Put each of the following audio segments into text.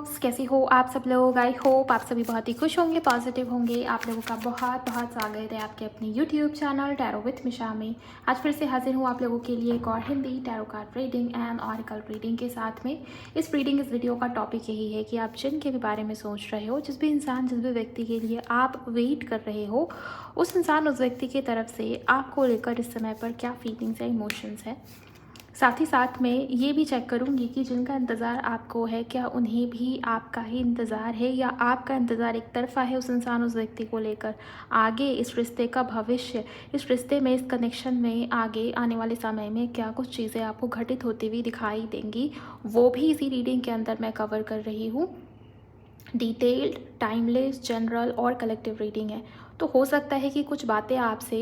Loves, कैसे हो आप सब लोग। आई होप आप सभी बहुत ही खुश होंगे, पॉजिटिव होंगे। आप लोगों का बहुत बहुत स्वागत है आपके अपने यूट्यूब चैनल टैरो विथ मिशा में। आज फिर से हाजिर हूँ आप लोगों के लिए एक और Hindi tarot card reading and oracle reading के साथ में। इस वीडियो का टॉपिक यही है कि आप जिनके भी बारे में सोच रहे हो, जिस भी इंसान, जिस भी व्यक्ति के लिए आप वेट कर रहे हो, उस इंसान, उस व्यक्ति की तरफ से आपको लेकर इस समय पर क्या फीलिंग्स या इमोशंस है। साथ ही साथ में ये भी चेक करूँगी कि जिनका इंतज़ार आपको है, क्या उन्हें भी आपका ही इंतज़ार है या आपका इंतज़ार एक तरफ़ा है उस इंसान, उस व्यक्ति को लेकर। आगे इस रिश्ते का भविष्य, इस रिश्ते में, इस कनेक्शन में आगे आने वाले समय में क्या कुछ चीज़ें आपको घटित होती हुई दिखाई देंगी, वो भी इसी रीडिंग के अंदर मैं कवर कर रही हूँ। डिटेल्ड, टाइमलेस, जनरल और कलेक्टिव रीडिंग है। तो हो सकता है कि कुछ बातें आपसे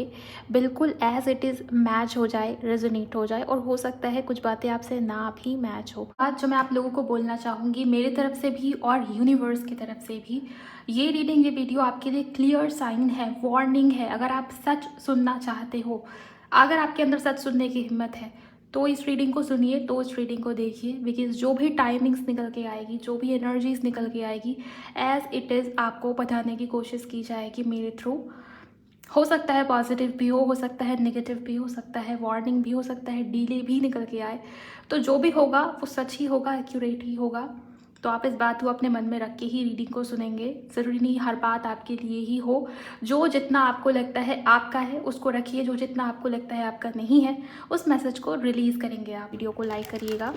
बिल्कुल एज इट इज़ मैच हो जाए, रेजोनेट हो जाए, और हो सकता है कुछ बातें आपसे ना भी मैच हो। आज जो मैं आप लोगों को बोलना चाहूँगी मेरी तरफ से भी और यूनिवर्स की तरफ से भी, ये रीडिंग, ये वीडियो आपके लिए क्लियर साइन है, वार्निंग है। अगर आप सच सुनना चाहते हो, अगर आपके अंदर सच सुनने की हिम्मत है, तो इस रीडिंग को सुनिए, तो इस रीडिंग को देखिए। बिकॉज जो भी टाइमिंग्स निकल के आएगी, जो भी एनर्जीज निकल के आएगी, एज इट इज़ आपको बताने की कोशिश की जाएगी मेरे थ्रू। हो सकता है पॉजिटिव भी हो सकता है नेगेटिव भी हो सकता है, वार्निंग भी हो सकता है, डिले भी निकल के आए। तो जो भी होगा वो सच ही होगा, एक्यूरेट ही होगा। तो आप इस बात को अपने मन में रख के ही रीडिंग को सुनेंगे। ज़रूरी नहीं हर बात आपके लिए ही हो। जो जितना आपको लगता है आपका है उसको रखिए, जो जितना आपको लगता है आपका नहीं है उस मैसेज को रिलीज़ करेंगे आप। वीडियो को लाइक करिएगा,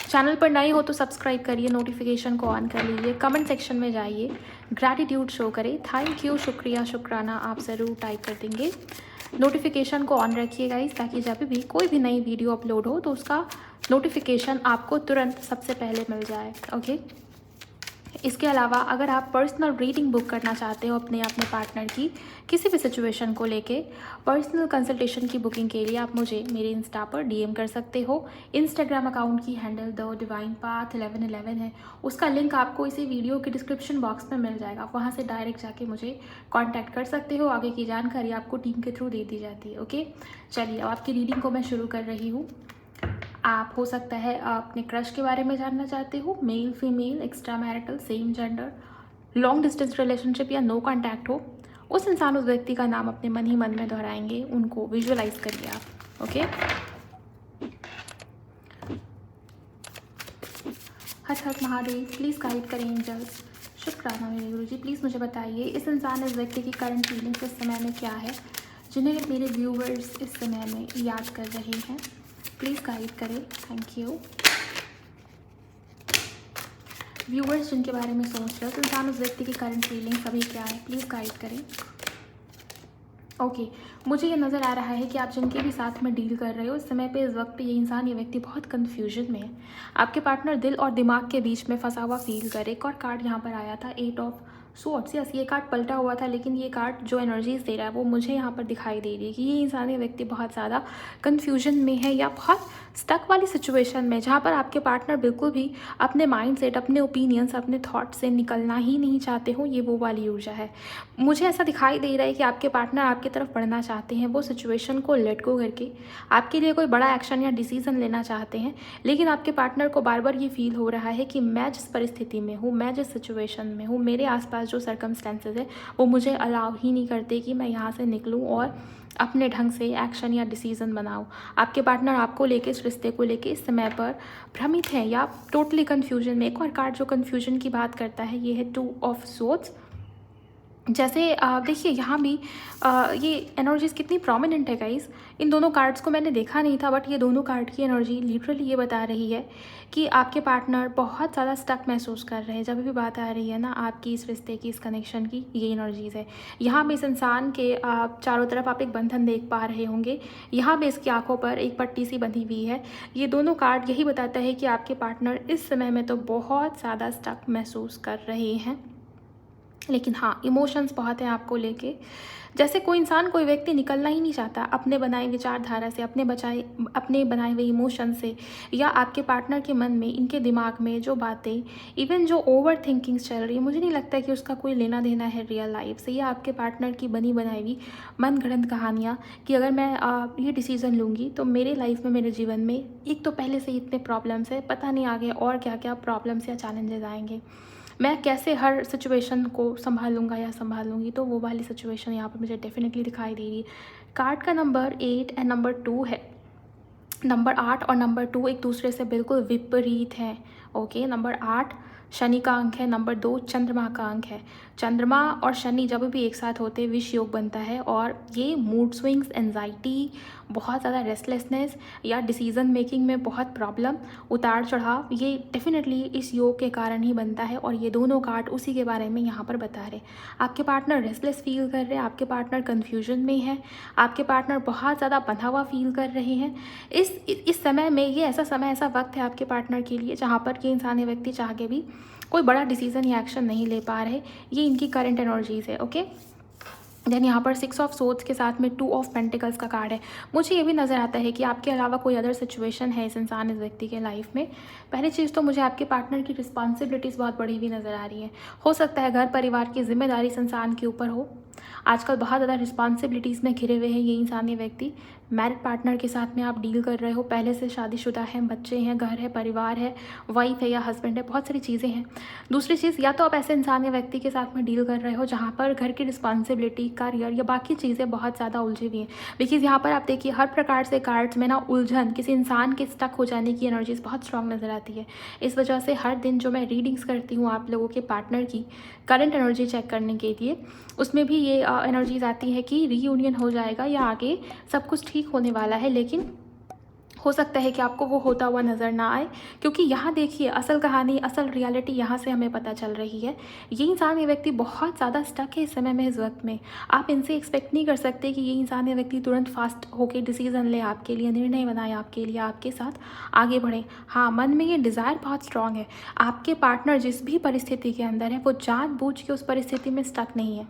चैनल पर नए हो तो सब्सक्राइब करिए, नोटिफिकेशन को ऑन कर लीजिए, कमेंट सेक्शन में जाइए, ग्रैटिट्यूड शो करें, थैंक यू, शुक्रिया, शुक्राना आप ज़रूर टाइप कर देंगे। नोटिफिकेशन को ऑन रखिए गाइस, ताकि जब भी कोई भी नई वीडियो अपलोड हो तो उसका नोटिफिकेशन आपको तुरंत सबसे पहले मिल जाए। ओके। इसके अलावा अगर आप पर्सनल रीडिंग बुक करना चाहते हो अपने पार्टनर की किसी भी सिचुएशन को लेके, पर्सनल कंसल्टेशन की बुकिंग के लिए आप मुझे मेरे इंस्टा पर डीएम कर सकते हो। इंस्टाग्राम अकाउंट की हैंडल द डिवाइन पाथ 1111 है। उसका लिंक आपको इसी वीडियो के डिस्क्रिप्शन बॉक्स में मिल जाएगा। आप वहाँ से डायरेक्ट जाके मुझे कॉन्टैक्ट कर सकते हो। आगे की जानकारी आपको टीम के थ्रू दे दी जाती है। ओके, चलिए अब आपकी रीडिंग को मैं शुरू कर रही हूँ। आप हो सकता है अपने क्रश के बारे में जानना चाहते हो, male, female, extra marital, same gender, long distance relationship या नो कांटेक्ट हो। उस इंसान, उस व्यक्ति का नाम अपने मन ही मन में दोहराएंगे, उनको विजुअलाइज करिए आप। Okay. Her her Mahadev, please guide करें एंजल्स। शुक्राना मेरे गुरु जी, प्लीज़ मुझे बताइए इस इंसान, इस व्यक्ति की करंट फीलिंग्स इस समय में क्या है, जिन्हें मेरे व्यूवर्स इस समय में याद कर रहे हैं। प्लीज़ गाइड करें, थैंक यू। व्यूवर्स जिनके बारे में सोच रहे हो, तो इंसान, उस व्यक्ति की करंट फीलिंग्स अभी क्या है, प्लीज़ गाइड करें। ओके, मुझे ये नज़र आ रहा है कि आप जिनके भी साथ में डील कर रहे हो इस समय पे, इस वक्त पे, ये इंसान, ये व्यक्ति बहुत कन्फ्यूजन में है। आपके पार्टनर दिल और दिमाग के बीच में फंसा हुआ फील करे। एक और कार्ड यहाँ पर आया था, 8 ऑफ स्वॉर्ड्स। यस, ये कार्ड पलटा हुआ था, लेकिन ये कार्ड जो एनर्जीज दे रहा है वो मुझे यहाँ पर दिखाई दे रही है कि ये इंसान, ये व्यक्ति बहुत ज़्यादा कन्फ्यूजन में है या बहुत स्टक वाली सिचुएशन में, जहाँ पर आपके पार्टनर बिल्कुल भी अपने माइंड सेट, अपने ओपिनियंस, अपने थॉट से निकलना ही नहीं चाहते हो। ये वो वाली ऊर्जा है। मुझे ऐसा दिखाई दे रहा है कि आपके पार्टनर आपकी तरफ बढ़ना चाहते हैं, वो सिचुएशन को लेट गो करके आपके लिए कोई बड़ा एक्शन या डिसीजन लेना चाहते हैं, लेकिन आपके पार्टनर को बार बार ये फील हो रहा है कि मैं जिस परिस्थिति में हूँ, मैं जिस सिचुएशन में हूँ, मेरे आसपास जो सर्कमस्टेंसेज है वो मुझे अलाउ ही नहीं करते कि मैं यहाँ से निकलूँ और अपने ढंग से एक्शन या डिसीजन बनाऊँ। आपके पार्टनर आपको लेके, इस रिश्ते को लेके इस समय पर भ्रमित है या टोटली कन्फ्यूजन में। एक और कार्ड जो कन्फ्यूजन की बात करता है ये है 2 ऑफ स्वॉर्ड्स। जैसे देखिए यहाँ भी ये एनर्जीज कितनी प्रोमिनेंट है गाइस। इन दोनों कार्ड्स को मैंने देखा नहीं था, बट ये दोनों कार्ड की एनर्जी लिटरली ये बता रही है कि आपके पार्टनर बहुत ज़्यादा स्टक महसूस कर रहे हैं। जब भी बात आ रही है ना आपकी इस रिश्ते की, इस कनेक्शन की, ये एनर्जीज़ है। यहाँ भी इस इंसान के चारों तरफ आप एक बंधन देख पा रहे होंगे। यहाँ भी इसकी आंखों पर एक पट्टी सी बंधी हुई है। ये दोनों कार्ड यही बताता है कि आपके पार्टनर इस समय में तो बहुत ज़्यादा स्टक महसूस कर रहे हैं, लेकिन हाँ, इमोशंस बहुत हैं आपको लेके। जैसे कोई इंसान, कोई व्यक्ति निकलना ही नहीं चाहता अपने बनाए विचारधारा से, अपने बनाए हुए इमोशन से, या आपके पार्टनर के मन में, इनके दिमाग में जो बातें, इवन जो ओवर थिंकिंग्स चल रही है, मुझे नहीं लगता कि उसका कोई लेना देना है रियल लाइफ से, या आपके पार्टनर की बनी बनाई हुई मन गढ़ंत कहानियाँ कि अगर मैं ये डिसीज़न लूँगी तो मेरे लाइफ में, मेरे जीवन में एक तो पहले से ही इतने प्रॉब्लम्स है, पता नहीं आगे और क्या क्या प्रॉब्लम्स या चैलेंजेस आएंगे, मैं कैसे हर सिचुएशन को संभालूंगा या संभालूंगी। तो वो वाली सिचुएशन यहाँ पर मुझे डेफिनेटली दिखाई दे रही है। कार्ड का नंबर 8 एंड नंबर 2 है। नंबर 8 और नंबर 2 एक दूसरे से बिल्कुल विपरीत हैं। ओके, नंबर 8 शनि का अंक है, नंबर 2 चंद्रमा का अंक है। चंद्रमा और शनि जब भी एक साथ होते हैं विष योग बनता है, और ये मूड स्विंग्स, एंजाइटी, बहुत ज़्यादा रेस्टलेसनेस या डिसीज़न मेकिंग में बहुत प्रॉब्लम, उतार चढ़ाव, ये डेफिनेटली इस योग के कारण ही बनता है। और ये दोनों कार्ड उसी के बारे में यहाँ पर बता रहे। आपके पार्टनर रेस्टलेस फील कर रहे हैं, आपके पार्टनर कन्फ्यूजन में है, आपके पार्टनर बहुत ज़्यादा बंधा हुआ फील कर रहे हैं। इस समय में, ये ऐसा समय, ऐसा वक्त है आपके पार्टनर के लिए जहाँ पर ये इंसान, व्यक्ति चाह के भी कोई बड़ा डिसीजन या एक्शन नहीं ले पा रहे। ये इनकी करंट एनर्जीज है। ओके, देन यहाँ पर 6 ऑफ सोर्ड्स के साथ में 2 ऑफ पेंटिकल्स का कार्ड है। मुझे ये भी नज़र आता है कि आपके अलावा कोई अदर सिचुएशन है इस इंसान, इस व्यक्ति के लाइफ में। पहली चीज़ तो मुझे आपके पार्टनर की रिस्पॉन्सिबिलिटीज़ बहुत बड़ी हुई नज़र आ रही है। हो सकता है घर परिवार की जिम्मेदारी इस इंसान के ऊपर हो। आजकल बहुत ज़्यादा रिस्पॉन्सिबिलिटीज़ में घिरे हुए हैं ये इंसान, ये व्यक्ति। मैरिड पार्टनर के साथ में आप डील कर रहे हो, पहले से शादीशुदा है, बच्चे हैं, घर है, परिवार है, वाइफ है या हस्बैंड है, बहुत सारी चीज़ें हैं। दूसरी चीज़, या तो आप ऐसे इंसान या व्यक्ति के साथ में डील कर रहे हो जहाँ पर घर की रिस्पॉन्सिबिलिटी, करियर या बाकी चीज़ें बहुत ज़्यादा उलझी हुई हैं। बिकॉज यहाँ पर आप देखिए हर प्रकार से कार्ड्स में ना उलझन, किसी इंसान के स्टक हो जाने की एनर्जीज बहुत स्ट्रांग नज़र आती है। इस वजह से हर दिन जो मैं रीडिंग्स करती हूँ आप लोगों के पार्टनर की करंट एनर्जी चेक करने के लिए, उसमें भी ये एनर्जीज आती है कि रीयूनियन हो जाएगा या आगे सब कुछ ठीक होने वाला है। लेकिन हो सकता है कि आपको वो होता हुआ नज़र ना आए, क्योंकि यहाँ देखिए असल कहानी, असल रियलिटी यहाँ से हमें पता चल रही है। ये इंसान, ये व्यक्ति बहुत ज़्यादा स्टक है इस समय में, इस वक्त में। आप इनसे एक्सपेक्ट नहीं कर सकते कि ये इंसान, ये व्यक्ति तुरंत फास्ट होकर डिसीज़न ले, आपके लिए निर्णय बनाए, आपके लिए, आपके साथ आगे बढ़े। हाँ, मन में ये डिज़ायर बहुत स्ट्रांग है। आपके पार्टनर जिस भी परिस्थिति के अंदर है वो जानबूझ के उस परिस्थिति में स्टक नहीं है।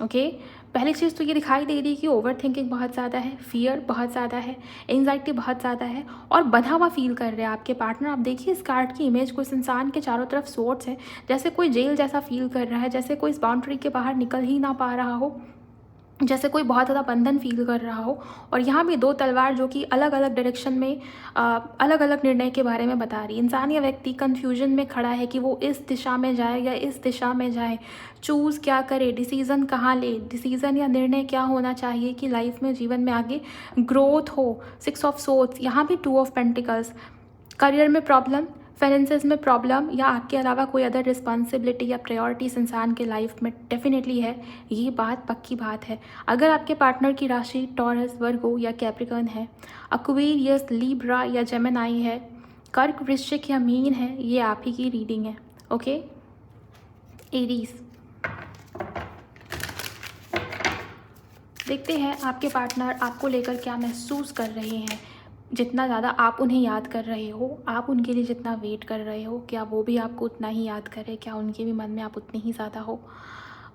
ओके, पहली चीज़ तो ये दिखाई दे रही है कि ओवर थिंकिंग बहुत ज़्यादा है, फियर बहुत ज़्यादा है, एंजाइटी बहुत ज़्यादा है, और बंधा हुआ फील कर रहे हैं आपके पार्टनर। आप देखिए इस कार्ड की इमेज को, इस इंसान के चारों तरफ सोर्ड्स है, जैसे कोई जेल जैसा फील कर रहा है, जैसे कोई इस बाउंड्री के बाहर निकल ही ना पा रहा हो, जैसे कोई बहुत ज़्यादा बंधन फील कर रहा हो। और यहाँ भी 2 तलवार जो कि अलग अलग डायरेक्शन में अलग अलग निर्णय के बारे में बता रही है। इंसान या व्यक्ति कन्फ्यूजन में खड़ा है कि वो इस दिशा में जाए या इस दिशा में जाए, चूज़ क्या करे, डिसीज़न कहाँ ले, डिसीज़न या निर्णय क्या होना चाहिए कि लाइफ में, जीवन में आगे ग्रोथ हो। 6 ऑफ सोर्ड्स, यहाँ भी 2 ऑफ पेंटिकल्स, करियर में प्रॉब्लम, फाइनेंसेस में प्रॉब्लम, या आपके अलावा कोई अदर रिस्पॉन्सिबिलिटी या प्रायोरिटीज इंसान के लाइफ में डेफिनेटली है। ये बात पक्की बात है। अगर आपके पार्टनर की राशि टॉरस, वर्गो या कैप्रिकॉर्न है, एक्वेरियस, लिब्रा या जेमिनी है, कर्क, वृश्चिक या मीन है, ये आप ही की रीडिंग है। ओके, एरीज, देखते हैं आपके पार्टनर आपको लेकर क्या महसूस कर रहे हैं। जितना ज़्यादा आप उन्हें याद कर रहे हो, आप उनके लिए जितना वेट कर रहे हो, क्या वो भी आपको उतना ही याद करें, क्या उनके भी मन में आप उतने ही ज़्यादा हो।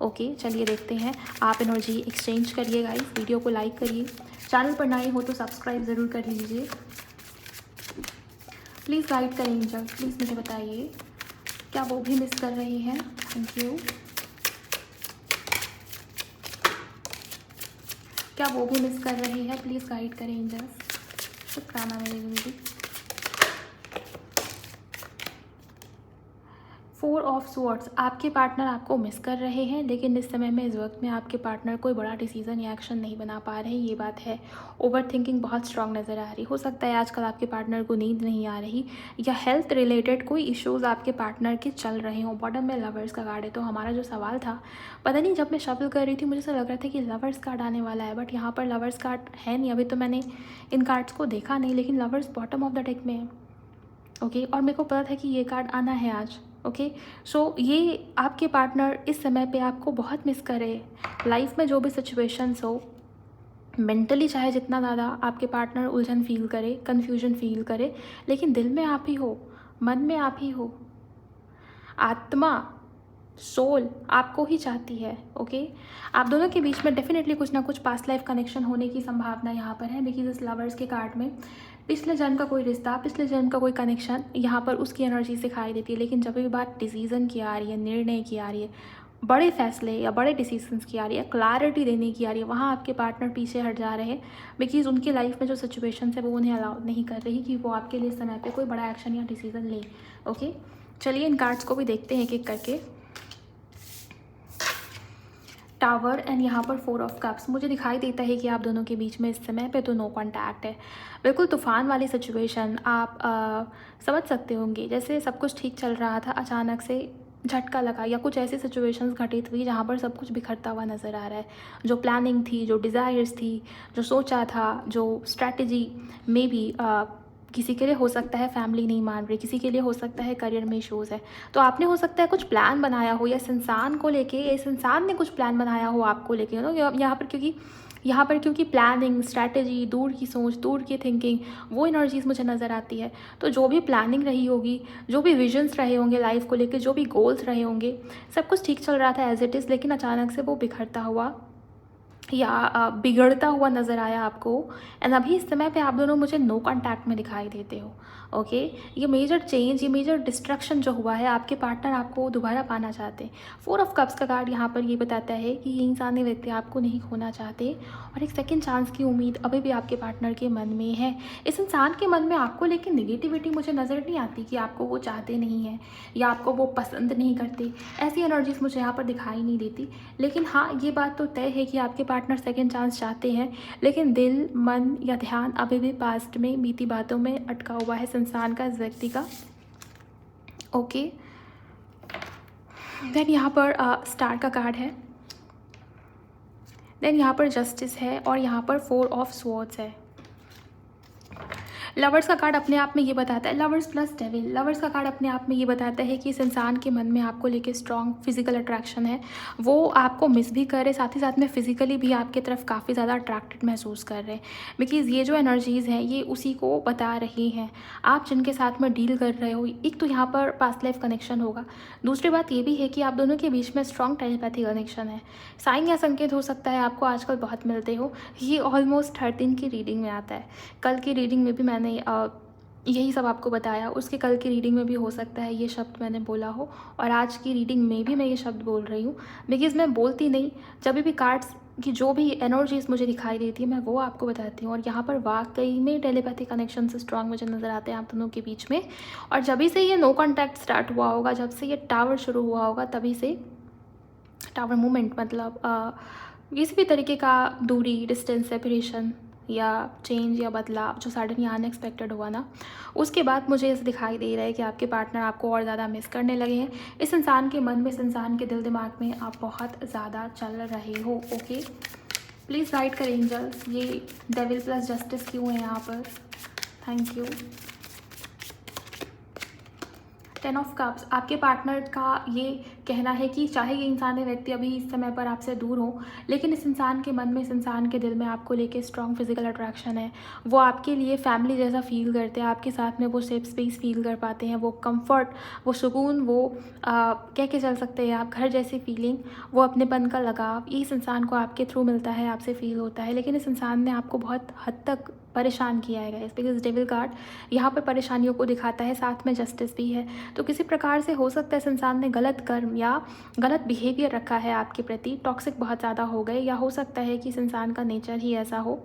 ओके, चलिए देखते हैं। आप एनर्जी एक्सचेंज करिए गाइस, वीडियो को लाइक करिए, चैनल पर नए हो तो सब्सक्राइब ज़रूर कर लीजिए। प्लीज़ गाइड करें एंजल, प्लीज़ मुझे बताइए क्या वो भी मिस कर रहे हैं। Thank you. क्या वो भी मिस कर रहे हैं, प्लीज़ गाइड करें एंजल्स। शुक्राना मेरे गुरुजी। 4 ऑफ स्वॉर्ड्स, आपके पार्टनर आपको मिस कर रहे हैं, लेकिन इस समय में, इस वक्त में आपके पार्टनर कोई बड़ा डिसीजन या एक्शन नहीं बना पा रहे हैं। ये बात है। ओवर थिंकिंग बहुत स्ट्रांग नज़र आ रही। हो सकता है आजकल आपके पार्टनर को नींद नहीं आ रही, या हेल्थ रिलेटेड कोई इश्यूज़ आपके पार्टनर के चल रहे हों। बॉटम में लवर्स का कार्ड है। तो हमारा जो सवाल था, पता नहीं जब मैं शफल कर रही थी मुझे ऐसा लग रहा था कि लवर्स कार्ड आने वाला है, बट यहाँ पर लवर्स कार्ड है नहीं। अभी तो मैंने इन कार्ड्स को देखा नहीं, लेकिन lovers bottom of the deck में है। ओके, और मेरे को पता था कि ये कार्ड आना है आज। ओके, सो ये आपके पार्टनर इस समय पे आपको बहुत मिस करे। लाइफ में जो भी सिचुएशंस हो, मेंटली चाहे जितना ज़्यादा आपके पार्टनर उलझन फील करे, कन्फ्यूजन फील करे, लेकिन दिल में आप ही हो, मन में आप ही हो। आत्मा सोल आपको ही चाहती है। ओके, आप दोनों के बीच में डेफिनेटली कुछ ना कुछ पास्ट लाइफ कनेक्शन होने की संभावना यहाँ पर है, बिकॉज इस लवर्स के कार्ड में पिछले जन्म का कोई रिश्ता, पिछले जन्म का कोई कनेक्शन यहाँ पर उसकी एनर्जी सिखाई देती है। लेकिन जब भी बात डिसीज़न की आ रही है, निर्णय की आ रही है, बड़े फैसले या बड़े डिसीजंस की आ रही है, क्लैरिटी देने की आ रही है, वहाँ आपके पार्टनर पीछे हट जा रहे हैं, बिकॉज उनकी लाइफ में जो सिचुएशन है वो उन्हें अलाउ नहीं कर रही कि वो आपके लिए समय पे कोई बड़ा एक्शन या डिसीजन ले। ओके, चलिए इन कार्ड्स को भी देखते हैं एक एक करके। टावर एंड यहाँ पर 4 ऑफ कप्स, मुझे दिखाई देता है कि आप दोनों के बीच में इस समय पे तो नो कॉन्टैक्ट है। बिल्कुल तूफान वाली सिचुएशन आप समझ सकते होंगे। जैसे सब कुछ ठीक चल रहा था, अचानक से झटका लगा, या कुछ ऐसी सिचुएशंस घटित हुई जहाँ पर सब कुछ बिखरता हुआ नज़र आ रहा है। जो प्लानिंग थी, जो डिज़ायर्स थी, जो सोचा था, जो स्ट्रैटेजी में भी किसी के लिए हो सकता है फैमिली नहीं मान रही, किसी के लिए हो सकता है करियर में इशूज़ है, तो आपने हो सकता है कुछ प्लान बनाया हो, या इस इंसान को लेके, इस इंसान ने कुछ प्लान बनाया हो आपको लेके, यहाँ पर क्योंकि प्लानिंग, स्ट्रैटेजी, दूर की सोच, दूर की थिंकिंग, वो एनर्जीज़ मुझे नज़र आती है। तो जो भी प्लानिंग रही होगी, जो भी विजन्स रहे होंगे लाइफ को लेके, जो भी गोल्स रहे होंगे, सब कुछ ठीक चल रहा था एज इट इज़, लेकिन अचानक से वो बिखरता हुआ या बिगड़ता हुआ नज़र आया आपको। एंड अभी इस समय पे आप दोनों मुझे नो कॉन्टैक्ट में दिखाई देते हो। ओके, ये मेजर चेंज, ये मेजर डिस्ट्रक्शन जो हुआ है, आपके पार्टनर आपको दोबारा पाना चाहते हैं। 4 ऑफ कप्स का कार्ड यहाँ पर ये बताता है कि ये इंसानी व्यक्ति आपको नहीं खोना चाहते, और एक सेकेंड चांस की उम्मीद अभी भी आपके पार्टनर के मन में है। इस इंसान के मन में आपको लेकिन नेगेटिविटी मुझे नज़र नहीं आती कि आपको वो चाहते नहीं हैं या आपको वो पसंद नहीं करते, ऐसी एनर्जीज मुझे यहाँ पर दिखाई नहीं देती। लेकिन हाँ, ये बात तो तय है कि आपके पार्टनर सेकेंड चांस चाहते हैं, लेकिन दिल, मन या ध्यान अभी भी पास्ट में बीती बातों में अटका हुआ है इस इंसान का, इस व्यक्ति का। ओके, देन यहाँ पर स्टार का कार्ड है, देन यहाँ पर जस्टिस है, और यहाँ पर 4 ऑफ स्वॉर्ड्स है। लवर्स का कार्ड अपने आप में ये बताता है, लवर्स प्लस डेविल, लवर्स का कार्ड अपने आप में ये बताता है कि इस इंसान के मन में आपको लेके स्ट्रॉन्ग फिजिकल अट्रैक्शन है। वो आपको मिस भी कर रहे, साथ ही साथ में फिजिकली भी आपकी तरफ काफ़ी ज़्यादा अट्रैक्टेड महसूस कर रहे हैं, बिकॉज़ ये जो एनर्जीज़ हैं ये उसी को बता रही हैं। आप जिनके साथ में डील कर रहे हो, एक तो यहाँ पर पास्ट लाइफ कनेक्शन होगा, दूसरी बात ये भी है कि आप दोनों के बीच में स्ट्रॉन्ग टेलीपैथी कनेक्शन है। साइन या संकेत हो सकता है आपको आजकल बहुत मिलते हो, ये ऑलमोस्ट हर दिन की रीडिंग में आता है। कल की रीडिंग में भी मैंने यही सब आपको बताया, उसके कल की रीडिंग में भी हो सकता है ये शब्द मैंने बोला हो, और आज की रीडिंग में भी मैं ये शब्द बोल रही हूँ, बिकॉज़ मैं बोलती नहीं, जब भी कार्ड्स की जो भी एनर्जीज मुझे दिखाई देती है मैं वो आपको बताती हूँ। और यहाँ पर वाकई में टेलीपैथी कनेक्शन से स्ट्रॉन्ग मुझे नज़र आते हैं आप दोनों के बीच में। और जब से ये नो कॉन्टैक्ट स्टार्ट हुआ होगा, जब से ये टावर शुरू हुआ होगा, तभी से टावर मूवमेंट, मतलब किसी भी तरीके का दूरी, डिस्टेंस, सेपरेशन या चेंज या बदलाव जो सडन या अनएक्सपेक्टेड हुआ ना, उसके बाद मुझे ऐसे दिखाई दे रहा है कि आपके पार्टनर आपको और ज़्यादा मिस करने लगे हैं। इस इंसान के मन में, इस इंसान के दिल दिमाग में आप बहुत ज़्यादा चल रहे हो। ओके, प्लीज़ गाइड करें एंजल्स, ये डेविल प्लस जस्टिस क्यों है यहाँ पर? Thank you. 10 ऑफ कप्स, आपके पार्टनर का ये कहना है कि चाहे ये इंसानी व्यक्ति अभी इस समय पर आपसे दूर हो, लेकिन इस इंसान के मन में, इस इंसान के दिल में आपको लेके स्ट्रॉन्ग फिजिकल अट्रैक्शन है। वो आपके लिए फैमिली जैसा फील करते हैं, आपके साथ में वो सेफ स्पेस फील कर पाते हैं, वो कंफर्ट, वो सुकून, वो कह के चल सकते हैं आप घर जैसी फीलिंग, वो अपनेपन का लगाव, इस इंसान को आपके थ्रू मिलता है, आपसे फील होता है। लेकिन इस इंसान ने आपको बहुत हद तक परेशान किया है गाइस, बिकॉज डेविल कार्ड यहाँ पर परेशानियों को दिखाता है, साथ में जस्टिस भी है। तो किसी प्रकार से हो सकता है इस इंसान ने गलत कर्म या गलत बिहेवियर रखा है आपके प्रति, टॉक्सिक बहुत ज़्यादा हो गए, या हो सकता है कि इस इंसान का नेचर ही ऐसा हो,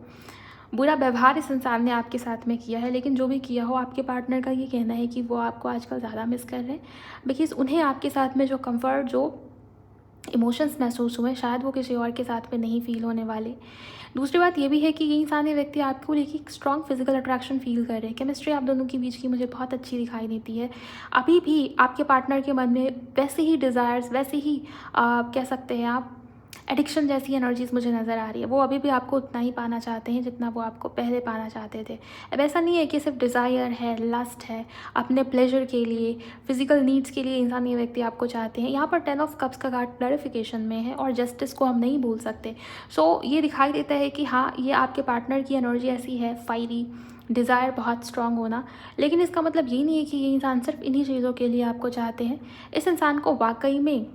बुरा व्यवहार इस इंसान ने आपके साथ में किया है। लेकिन जो भी किया हो, आपके पार्टनर का ये कहना है कि वो आपको आजकल ज़्यादा मिस कर रहे हैं, बिकॉज उन्हें आपके साथ में जो कंफर्ट, जो इमोशंस महसूस हुए, शायद वो किसी और के साथ में नहीं फील होने वाले। दूसरी बात ये भी है कि ये इंसानी व्यक्ति आपको लेके एक स्ट्रॉन्ग फिजिकल अट्रैक्शन फील कर रहे हैं। केमिस्ट्री आप दोनों के बीच की मुझे बहुत अच्छी दिखाई देती है। अभी भी आपके पार्टनर के मन में वैसे ही डिज़ायर्स, वैसे ही कह सकते हैं आप एडिक्शन जैसी एनर्जीज मुझे नज़र आ रही है। वो अभी भी आपको उतना ही पाना चाहते हैं जितना वो आपको पहले पाना चाहते थे। अब ऐसा नहीं है कि सिर्फ डिज़ायर है, लस्ट है, अपने प्लेजर के लिए, फिजिकल नीड्स के लिए इंसान ये व्यक्ति आपको चाहते हैं। यहाँ पर 10 ऑफ कप्स का कार्ड क्लैरिफिकेशन में है, और जस्टिस को हम नहीं भूल सकते। सो ये दिखाई देता है कि हाँ, ये आपके पार्टनर की एनर्जी ऐसी है, फायरी, डिज़ायर बहुत स्ट्रॉन्ग होना। लेकिन इसका मतलब ये नहीं है कि ये इंसान सिर्फ इन्हीं चीज़ों के लिए आपको चाहते हैं। इस इंसान को वाकई में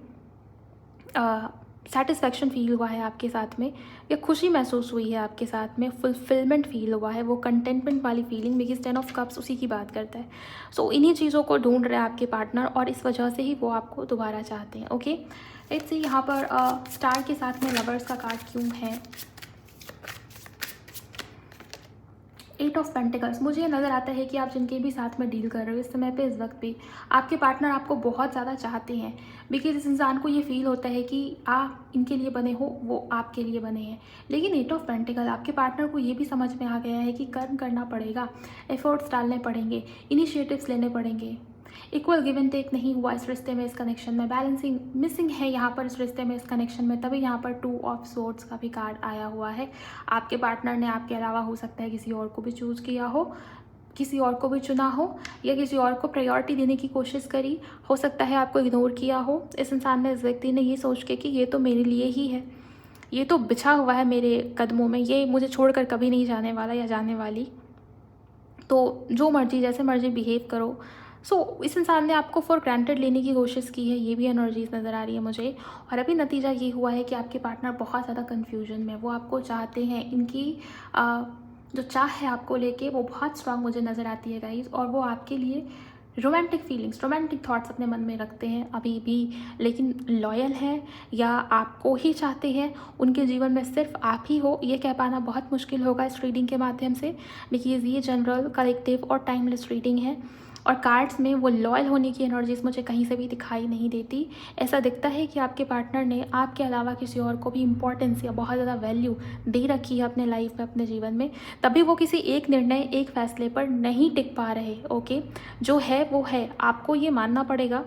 सेटिस्फैक्शन फील हुआ है आपके साथ में, या खुशी महसूस हुई है आपके साथ में, फुलफिलमेंट फील हुआ है, वो कंटेंटमेंट वाली फीलिंग, बिकॉज 10 ऑफ कप्स उसी की बात करता है। सो इन्हीं चीज़ों को ढूंढ रहे हैं आपके पार्टनर, और इस वजह से ही वो आपको दोबारा चाहते हैं। ओके, लेट्स सी यहाँ पर स्टार के साथ में लवर्स का कार्ड क्यों है। 8 ऑफ पेंटिकल्स, मुझे नज़र आता है कि आप जिनके भी साथ में डील कर रहे हो इस समय पे, इस वक्त पे आपके पार्टनर आपको बहुत ज़्यादा चाहते हैं, बिकॉज इस इंसान को ये फील होता है कि आप इनके लिए बने हो, वो आपके लिए बने हैं। लेकिन 8 ऑफ पेंटिकल, आपके पार्टनर को ये भी समझ में आ गया है कि कर्म करना पड़ेगा, एफर्ट्स डालने पड़ेंगे, इनिशिएटिव्स लेने पड़ेंगे। इक्वल गिव एंड टेक नहीं हुआ इस रिश्ते में, इस कनेक्शन में बैलेंसिंग मिसिंग है यहाँ पर इस रिश्ते में, इस कनेक्शन में। तभी यहाँ पर 2 ऑफ सोर्ड्स का भी कार्ड आया हुआ है। आपके पार्टनर ने आपके अलावा हो सकता है किसी और को भी चूज़ किया हो, किसी और को भी चुना हो, या किसी और को प्रायोरिटी देने की कोशिश करी हो सकता है, आपको इग्नोर किया हो इस इंसान ने, इस व्यक्ति ने, ये सोच के कि ये तो मेरे लिए ही है, ये तो बिछा हुआ है मेरे कदमों में, ये मुझे छोड़कर कभी नहीं जाने वाला या जाने वाली, तो जो मर्जी जैसे मर्जी बिहेव करो। इस इंसान ने आपको फॉर ग्रांटेड लेने की कोशिश की है, ये भी एनर्जीज नज़र आ रही है मुझे। और अभी नतीजा ये हुआ है कि आपके पार्टनर बहुत ज़्यादा कन्फ्यूजन में, वो आपको चाहते हैं, इनकी जो चाह है आपको लेके वो बहुत स्ट्रांग मुझे नज़र आती है गाइज, और वो आपके लिए रोमांटिक फीलिंग्स, रोमांटिक थॉट्स अपने मन में रखते हैं अभी भी, लेकिन लॉयल हैं या आपको ही चाहते हैं, उनके जीवन में सिर्फ आप ही हो, ये कह पाना बहुत मुश्किल होगा इस रीडिंग के माध्यम से, बिकॉज ये जनरल, कलेक्टिव और टाइमलेस रीडिंग है। और कार्ड्स में वो लॉयल होने की एनर्जीज मुझे कहीं से भी दिखाई नहीं देती। ऐसा दिखता है कि आपके पार्टनर ने आपके अलावा किसी और को भी इम्पोर्टेंस या बहुत ज़्यादा वैल्यू दे रखी है अपने लाइफ में, अपने जीवन में, तभी वो किसी एक निर्णय, एक फैसले पर नहीं टिक पा रहे। ओके, जो है वो है, आपको ये मानना पड़ेगा।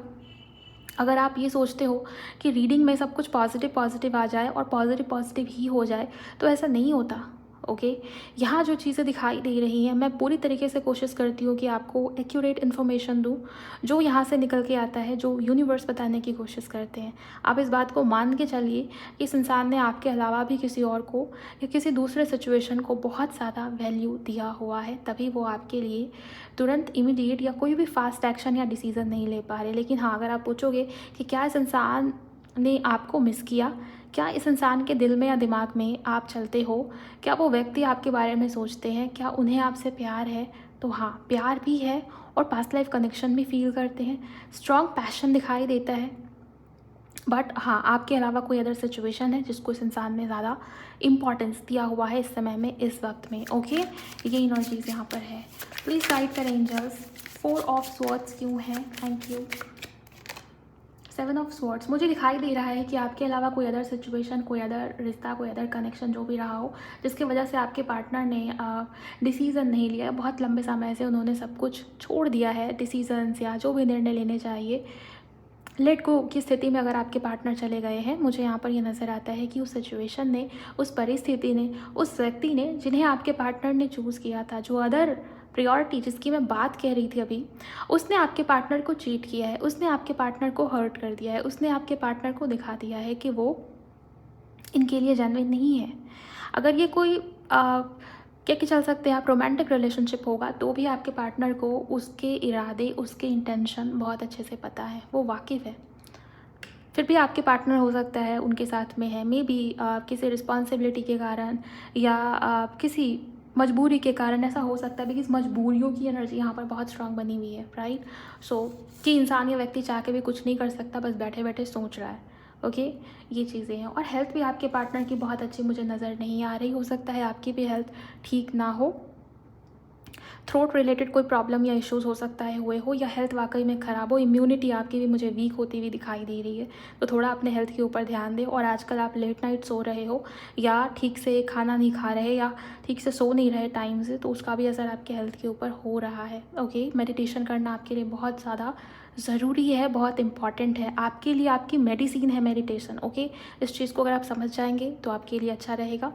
अगर आप ये सोचते हो कि रीडिंग में सब कुछ पॉजिटिव पॉजिटिव आ जाए और पॉजिटिव पॉजिटिव ही हो जाए, तो ऐसा नहीं होता। ओके, यहाँ जो चीज़ें दिखाई दे रही हैं, मैं पूरी तरीके से कोशिश करती हूँ कि आपको एक्यूरेट इन्फॉर्मेशन दूँ, जो यहाँ से निकल के आता है, जो यूनिवर्स बताने की कोशिश करते हैं। आप इस बात को मान के चलिए कि इस इंसान ने आपके अलावा भी किसी और को या किसी दूसरे सिचुएशन को बहुत ज़्यादा वैल्यू दिया हुआ है, तभी वो आपके लिए तुरंत इमीडिएट या कोई भी फास्ट एक्शन या डिसीज़न नहीं ले पा रहे। लेकिन हाँ, अगर आप पूछोगे कि क्या इस इंसान ने आपको मिस किया, क्या इस इंसान के दिल में या दिमाग में आप चलते हो, क्या वो व्यक्ति आपके बारे में सोचते हैं, क्या उन्हें आपसे प्यार है, तो हाँ, प्यार भी है और पास्ट लाइफ कनेक्शन भी फील करते हैं, स्ट्रॉन्ग पैशन दिखाई देता है। बट हाँ, आपके अलावा कोई अदर सिचुएशन है जिसको इस इंसान ने ज़्यादा इम्पॉर्टेंस दिया हुआ है इस समय में, इस वक्त में। ओके, ये एनर्जीज यहाँ पर है। प्लीज़ गाइड करें एंजल्स, 4 ऑफ स्वॉर्ड्स क्यों है, थैंक यू। 7 ऑफ स्वॉर्ड्स, मुझे दिखाई दे रहा है कि आपके अलावा कोई अदर सिचुएशन, कोई अदर रिश्ता, कोई अदर कनेक्शन जो भी रहा हो, जिसकी वजह से आपके पार्टनर ने डिसीज़न नहीं लिया, बहुत लंबे समय से उन्होंने सब कुछ छोड़ दिया है, डिसीजंस या जो भी निर्णय लेने चाहिए, लेट गो की स्थिति में अगर आपके पार्टनर चले गए हैं। मुझे यहाँ पर ये नज़र आता है कि उस सिचुएशन ने, उस परिस्थिति ने, उस व्यक्ति ने जिन्हें आपके पार्टनर ने चूज़ किया था, जो अदर प्रायोरिटी जिसकी मैं बात कह रही थी अभी, उसने आपके पार्टनर को चीट किया है, उसने आपके पार्टनर को हर्ट कर दिया है, उसने आपके पार्टनर को दिखा दिया है कि वो इनके लिए जेन्युइन नहीं है। अगर ये कोई क्या कि चल सकते हैं आप रोमांटिक रिलेशनशिप होगा, तो भी आपके पार्टनर को उसके इरादे, उसके इंटेंशन बहुत अच्छे से पता है, वो वाकिफ़ है। फिर भी आपके पार्टनर हो सकता है उनके साथ में है, मे बी किसी रिस्पॉन्सिबिलिटी के कारण या किसी मजबूरी के कारण ऐसा हो सकता है, बिकॉज मजबूरियों की एनर्जी यहाँ पर बहुत स्ट्रांग बनी हुई है, राइट। कि इंसान या व्यक्ति चाह के भी कुछ नहीं कर सकता, बस बैठे बैठे सोच रहा है। ओके, ये चीज़ें हैं। और हेल्थ भी आपके पार्टनर की बहुत अच्छी मुझे नज़र नहीं आ रही, हो सकता है आपकी भी हेल्थ ठीक ना हो, थ्रोट रिलेटेड कोई प्रॉब्लम या इश्यूज़ हो सकता है हुए हो, या हेल्थ वाकई में ख़राब हो, इम्यूनिटी आपकी भी मुझे वीक होती हुई दिखाई दे रही है। तो थोड़ा अपने हेल्थ के ऊपर ध्यान दें। और आजकल आप लेट नाइट सो रहे हो या ठीक से खाना नहीं खा रहे या ठीक से सो नहीं रहे टाइम से, तो उसका भी असर आपके हेल्थ के ऊपर हो रहा है। ओके, मेडिटेशन करना आपके लिए बहुत ज़्यादा ज़रूरी है, बहुत इंपॉर्टेंट है आपके लिए, आपकी मेडिसिन है मेडिटेशन। ओके, इस चीज़ को अगर आप समझ जाएंगे तो आपके लिए अच्छा रहेगा।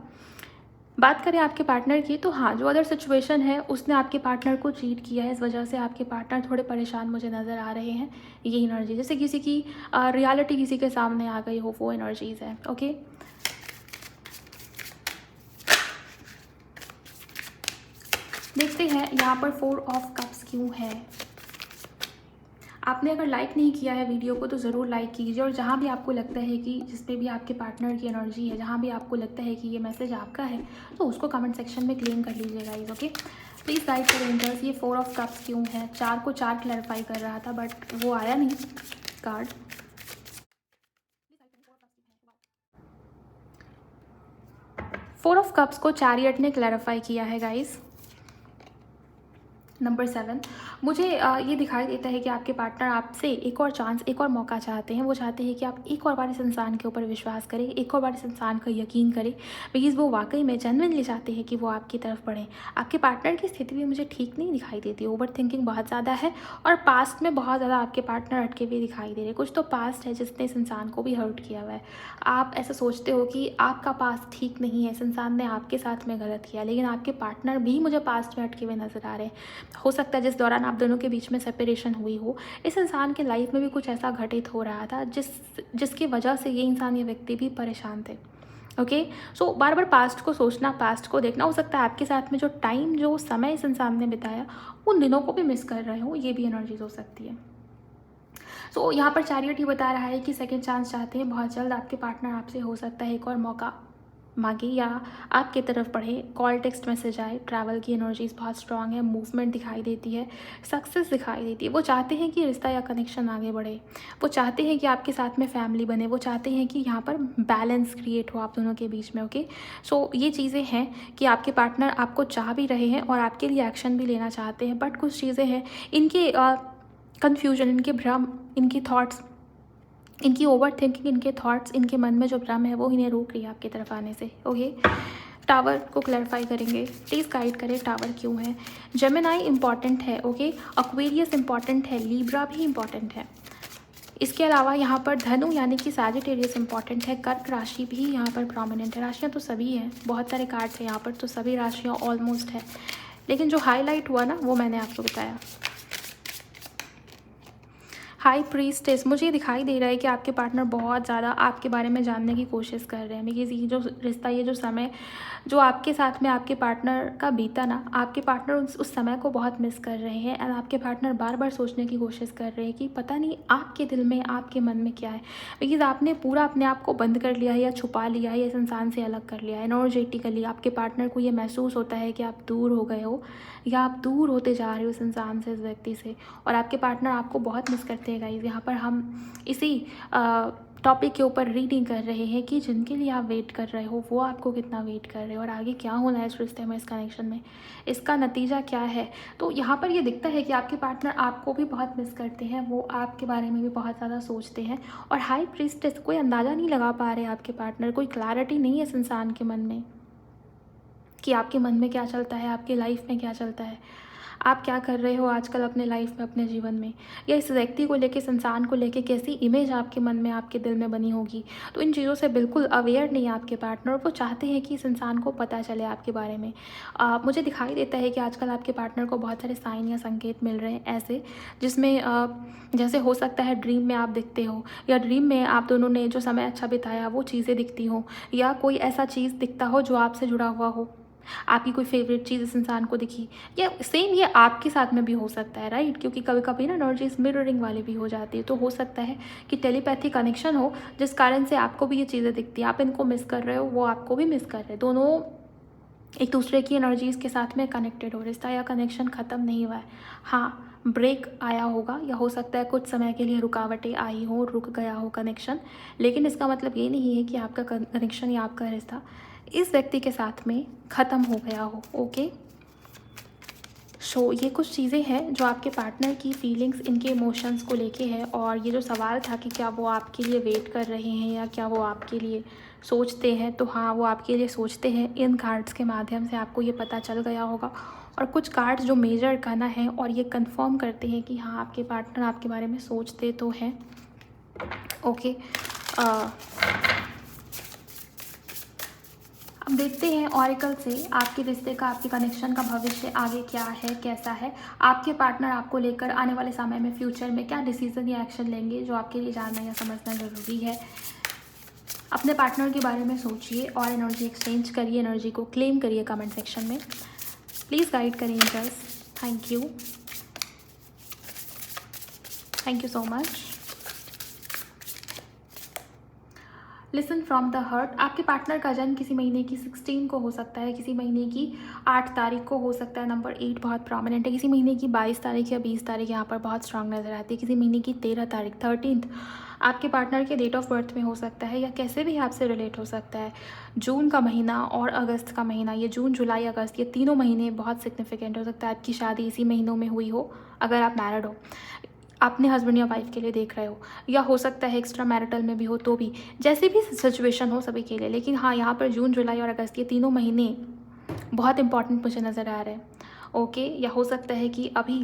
बात करें आपके पार्टनर की, तो हाँ, जो अदर सिचुएशन है उसने आपके पार्टनर को चीट किया है, इस वजह से आपके पार्टनर थोड़े परेशान मुझे नज़र आ रहे हैं। ये एनर्जी जैसे किसी की रियलिटी किसी के सामने आ गई हो, वो एनर्जीज़ है। ओके, देखते हैं यहाँ पर 4 ऑफ कप्स क्यों है। आपने अगर लाइक नहीं किया है वीडियो को तो ज़रूर लाइक कीजिए, और जहाँ भी आपको लगता है कि जिस पे भी आपके पार्टनर की एनर्जी है, जहाँ भी आपको लगता है कि ये मैसेज आपका है, तो उसको कमेंट सेक्शन में क्लेम कर लीजिए गाइज। ओके, प्लीज़ गाइड करें एंजल्स, ये 4 ऑफ कप्स क्यों है? 4 को 4 क्लैरिफाई कर रहा था बट वो आया नहीं कार्ड। 4 ऑफ कप्स को चैरियट ने क्लैरिफाई किया है गाइज। नंबर 7, मुझे ये दिखाई देता है कि आपके पार्टनर आपसे एक और चांस, एक और मौका चाहते हैं। वो चाहते हैं कि आप एक और बार इस इंसान के ऊपर विश्वास करें, एक और बार इस इंसान का यकीन करें, बिकॉज़ वो वाकई में जेन्युइनली चाहते हैं कि वो आपकी तरफ बढ़ें। आपके पार्टनर की स्थिति भी मुझे ठीक नहीं दिखाई देती, ओवर थिंकिंग बहुत ज़्यादा है और पास्ट में बहुत ज़्यादा आपके पार्टनर अटके हुए दिखाई दे रहे हैं। कुछ तो पास्ट है जिसने इस इंसान को भी हर्ट किया हुआ है। आप ऐसा सोचते हो कि आपका पास्ट ठीक नहीं है, इस इंसान ने आपके साथ में गलत किया, लेकिन आपके पार्टनर भी मुझे पास्ट में अटके हुए नज़र आ रहे हैं। हो सकता है जिस दौरान आप दोनों के बीच में सेपरेशन हुई हो, इस इंसान के लाइफ में भी कुछ ऐसा घटित हो रहा था जिसकी वजह से ये इंसान, ये व्यक्ति भी परेशान थे। ओके, सो बार बार पास्ट को सोचना, पास्ट को देखना, हो सकता है आपके साथ में जो टाइम, जो समय इस इंसान ने बिताया, उन दिनों को भी मिस कर रहे हो, ये भी एनर्जीज हो सकती है। सो यहाँ पर चैरियट ही बता रहा है कि सेकेंड चांस चाहते हैं, बहुत जल्द आपके पार्टनर आपसे हो सकता है एक और मौका मांगे या आपकी तरफ बढ़े, कॉल टेक्स्ट मैसेज आए। ट्रैवल की एनर्जीज बहुत स्ट्रांग है, मूवमेंट दिखाई देती है, सक्सेस दिखाई देती है। वो चाहते हैं कि रिश्ता या कनेक्शन आगे बढ़े, वो चाहते हैं कि आपके साथ में फैमिली बने, वो चाहते हैं कि यहाँ पर बैलेंस क्रिएट हो आप दोनों के बीच में। ओके, सो ये चीज़ें हैं कि आपके पार्टनर आपको चाह भी रहे हैं और आपके लिए एक्शन भी लेना चाहते हैं, बट कुछ चीज़ें हैं, इनके कन्फ्यूजन, इनके भ्रम, इनकी थॉट्स, इनकी ओवर थिंकिंग, इनके थॉट्स, इनके मन में जो भ्रम है वो इन्हें रोक रही है आपकी तरफ आने से। ओके, टावर को क्लैरिफाई करेंगे, प्लीज़ गाइड करें टावर क्यों है? जेमिनाई इंपॉर्टेंट है, ओके, एक्वेरियस इंपॉर्टेंट है, लीब्रा भी इंपॉर्टेंट है। इसके अलावा यहाँ पर धनु यानी कि सैजिटेरियस इंपॉर्टेंट है, कर्क राशि भी यहाँ पर प्रोमिनेंट है। राशियाँ तो सभी हैं, बहुत सारे कार्ड्स हैं यहाँ पर, तो सभी राशियाँ ऑलमोस्ट है, लेकिन जो हाईलाइट हुआ ना वो मैंने आपको बताया। हाई प्रीस्टेस, मुझे ये दिखाई दे रहा है कि आपके पार्टनर बहुत ज़्यादा आपके बारे में जानने की कोशिश कर रहे हैं, बिकॉज़ ये जो रिश्ता, ये जो समय जो आपके साथ में आपके पार्टनर का बीता ना, आपके पार्टनर उस समय को बहुत मिस कर रहे हैं, एंड आपके पार्टनर बार बार सोचने की कोशिश कर रहे हैं कि पता नहीं आपके दिल में, आपके मन में क्या है, बिकॉज़ आपने पूरा अपने आप को बंद कर लिया है या छुपा लिया है या इस इंसान से अलग कर लिया है। एनर्जेटिकली आपके पार्टनर को ये महसूस होता है कि आप दूर हो गए हो या आप दूर होते जा रहे हो इस इंसान से, इस व्यक्ति से, और आपके पार्टनर आपको बहुत मिस करते हैं गाइस। यहाँ पर हम इसी टॉपिक के ऊपर रीडिंग कर रहे हैं कि जिनके लिए आप वेट कर रहे हो वो आपको कितना वेट कर रहे हो और आगे क्या होना है इस रिश्ते में, इस कनेक्शन में, इसका नतीजा क्या है। तो यहाँ पर ये दिखता है कि आपके पार्टनर आपको भी बहुत मिस करते हैं, वो आपके बारे में भी बहुत ज़्यादा सोचते हैं। और हाई प्रीस्टेस, कोई अंदाज़ा नहीं लगा पा रहे आपके पार्टनर, कोई क्लैरिटी नहीं है इस इंसान के मन में कि आपके मन में क्या चलता है, आपकी लाइफ में क्या चलता है, आप क्या कर रहे हो आजकल अपने लाइफ में, अपने जीवन में, या इस व्यक्ति को लेके, इस इंसान को लेके कैसी इमेज आपके मन में, आपके दिल में बनी होगी। तो इन चीज़ों से बिल्कुल अवेयर नहीं है आपके पार्टनर, और वो चाहते हैं कि इस इंसान को पता चले आपके बारे में। मुझे दिखाई देता है कि आजकल आपके पार्टनर को बहुत सारे साइन या संकेत मिल रहे हैं ऐसे, जिसमें जैसे हो सकता है ड्रीम में आप दिखते हो, या ड्रीम में आप दोनों ने जो समय अच्छा बिताया वो चीज़ें दिखती हो, या कोई ऐसा चीज़ दिखता हो जो आपसे जुड़ा हुआ हो, आपकी कोई फेवरेट चीज़ इस इंसान को दिखी, या सेम ये आपके साथ में भी हो सकता है, राइट, क्योंकि कभी कभी ना एनर्जीज मिररिंग वाली भी हो जाती है। तो हो सकता है कि टेलीपैथी कनेक्शन हो जिस कारण से आपको भी ये चीज़ें दिखती हैं, आप इनको मिस कर रहे हो, वो आपको भी मिस कर रहे हैं, दोनों एक दूसरे की एनर्जीज के साथ में कनेक्टेड हो। रिश्ता या कनेक्शन ख़त्म नहीं हुआ है, हाँ ब्रेक आया होगा, या हो सकता है कुछ समय के लिए रुकावटें आई हो, रुक गया हो कनेक्शन, लेकिन इसका मतलब ये नहीं है कि आपका कनेक्शन या आपका रिश्ता इस व्यक्ति के साथ में ख़त्म हो गया हो। ओके, सो ये कुछ चीज़ें हैं जो आपके पार्टनर की फीलिंग्स, इनके इमोशंस को लेके है। और ये जो सवाल था कि क्या वो आपके लिए वेट कर रहे हैं या क्या वो आपके लिए सोचते हैं, तो हाँ वो आपके लिए सोचते हैं। इन कार्ड्स के माध्यम से आपको ये पता चल गया होगा। और कुछ कार्ड्स जो मेजर करना है और ये कंफर्म करते हैं कि हाँ आपके पार्टनर आपके बारे में सोचते तो हैं। ओके, अब देखते हैं ऑरिकल से आपके रिश्ते का, आपके कनेक्शन का भविष्य आगे क्या है, कैसा है। आपके पार्टनर आपको लेकर आने वाले समय में, फ्यूचर में क्या डिसीजन या एक्शन लेंगे, जो आपके लिए जानना या समझना ज़रूरी है। अपने पार्टनर के बारे में सोचिए और एनर्जी एक्सचेंज करिए, एनर्जी को क्लेम करिए कमेंट सेक्शन में। प्लीज़ गाइड करिए angels. Thank you. Thank you so much. Listen from the heart, आपके पार्टनर का जन्म किसी महीने की 16 को हो सकता है, किसी महीने की 8 तारीख को हो सकता है। नंबर 8 बहुत प्रोमिनेंट है। किसी महीने की 22 तारीख या 20 तारीख यहाँ पर बहुत स्ट्रांग नज़र आती है। किसी महीने की 13 तारीख 13th आपके पार्टनर के डेट ऑफ बर्थ में हो सकता है, या कैसे भी आपसे रिलेट हो सकता है। जून का महीना और अगस्त का महीना, ये जून जुलाई अगस्त, ये तीनों महीने बहुत सिग्निफिकेंट हो सकता है। आपकी शादी इसी महीनों में हुई हो, अगर आप मैरिड हो, अपने हस्बैंड या वाइफ के लिए देख रहे हो, या हो सकता है एक्स्ट्रा मैरिटल में भी हो, तो भी जैसे भी सिचुएशन हो सभी के लिए। लेकिन हाँ, यहाँ पर जून जुलाई और अगस्त ये तीनों महीने बहुत इंपॉर्टेंट मुझे नज़र आ रहे हैं। ओके, या हो सकता है कि अभी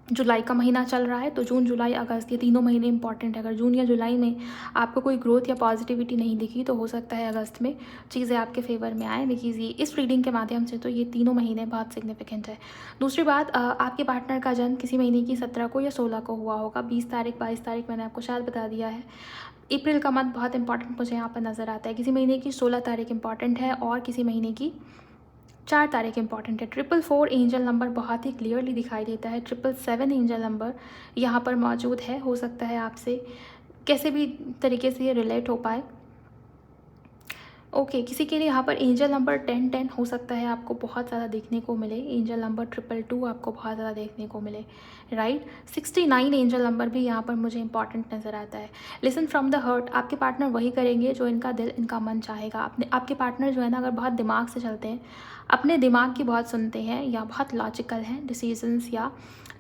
जुलाई का महीना चल रहा है, तो जून जुलाई अगस्त ये तीनों महीने इंपॉर्टेंट है। अगर जून या जुलाई में आपको कोई ग्रोथ या पॉजिटिविटी नहीं दिखी, तो हो सकता है अगस्त में चीज़ें आपके फेवर में आए, बिकॉज ये इस रीडिंग के माध्यम से तो ये तीनों महीने बहुत सिग्निफिकेंट है। दूसरी बात, आपके पार्टनर का जन्म किसी महीने की 17 को या 16 को हुआ होगा। 20 तारीख 22 तारीख मैंने आपको शायद बता दिया है। अप्रैल का मंथ बहुत इंपॉर्टेंट मुझे यहाँ पर नज़र आता है। किसी महीने की 16 तारीख इंपॉर्टेंट है, और किसी महीने की 4 तारीख इंपॉर्टेंट है। 444 एंजल नंबर बहुत ही क्लियरली दिखाई देता है। 777 एंजल नंबर यहाँ पर मौजूद है। हो सकता है आपसे कैसे भी तरीके से ये रिलेट हो पाए। ओके, किसी के लिए यहाँ पर एंजल नंबर 1010 हो सकता है आपको बहुत ज़्यादा देखने को मिले। एंजल नंबर 222 आपको बहुत ज़्यादा देखने को मिले, राइट। 69 एंजल नंबर भी यहाँ पर मुझे इंपॉर्टेंट नज़र आता है। लिसन फ्रॉम द हर्ट, आपके पार्टनर वही करेंगे जो इनका दिल इनका मन चाहेगा। आपके पार्टनर जो है ना, अगर बहुत दिमाग से चलते हैं, अपने दिमाग की बहुत सुनते हैं, या बहुत लॉजिकल हैं, डिसीजंस या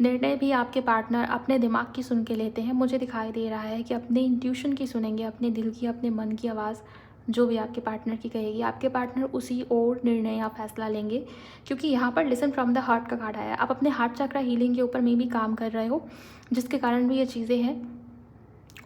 निर्णय भी आपके पार्टनर अपने दिमाग की सुन के लेते हैं। मुझे दिखाई दे रहा है कि अपने इंट्यूशन की सुनेंगे, अपने दिल की, अपने मन की आवाज़ जो भी आपके पार्टनर की कहेगी, आपके पार्टनर उसी और निर्णय या फैसला लेंगे। क्योंकि यहाँ पर लिसन फ्रॉम द हार्ट का कार्ड आया है। आप अपने हार्ट चक्रा हीलिंग के ऊपर में भी काम कर रहे हो, जिसके कारण भी ये चीज़ें हैं।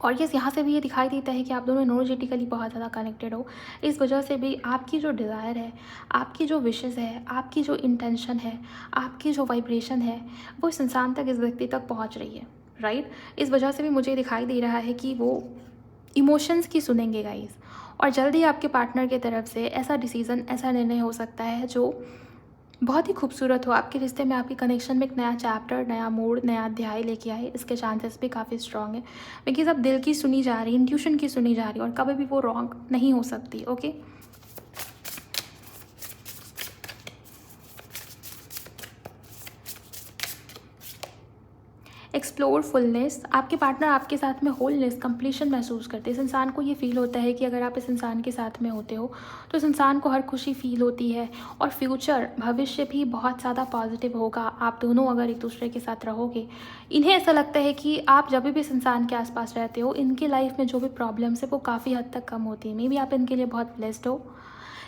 और यस, यहाँ से भी ये दिखाई देता है कि आप दोनों एनर्जेटिकली बहुत ज़्यादा कनेक्टेड हो। इस वजह से भी आपकी जो डिज़ायर है, आपकी जो विशेज़ है, आपकी जो इंटेंशन है, आपकी जो वाइब्रेशन है, वो इस इंसान तक, इस व्यक्ति तक पहुँच रही है, राइट। इस वजह से भी मुझे दिखाई दे रहा है कि वो इमोशंस की सुनेंगे गाइस, और जल्दी आपके पार्टनर की तरफ से ऐसा डिसीज़न, ऐसा निर्णय हो सकता है जो बहुत ही खूबसूरत हो। आपके रिश्ते में, आपके कनेक्शन में एक नया चैप्टर, नया मोड़, नया अध्याय लेके आए। इसके चांसेस भी काफ़ी स्ट्रॉन्ग है, बिकॉज अब दिल की सुनी जा रही, इंट्यूशन की सुनी जा रही, और कभी भी वो रॉन्ग नहीं हो सकती। ओके, एक्सप्लोर फुलनेस, आपके पार्टनर आपके साथ में होलनेस, कंप्लीशन महसूस करते हैं। इस इंसान को ये फील होता है कि अगर आप इस इंसान के साथ में होते हो तो इस इंसान को हर खुशी फील होती है, और फ्यूचर, भविष्य भी बहुत ज़्यादा पॉजिटिव होगा। आप दोनों अगर एक दूसरे के साथ रहोगे, इन्हें ऐसा लगता है कि आप जब भी इस इंसान के आसपास रहते हो, इनके लाइफ में जो भी प्रॉब्लम्स है वो काफ़ी हद तक कम होती है। मे बी आप इनके लिए बहुत ब्लेस्ड हो,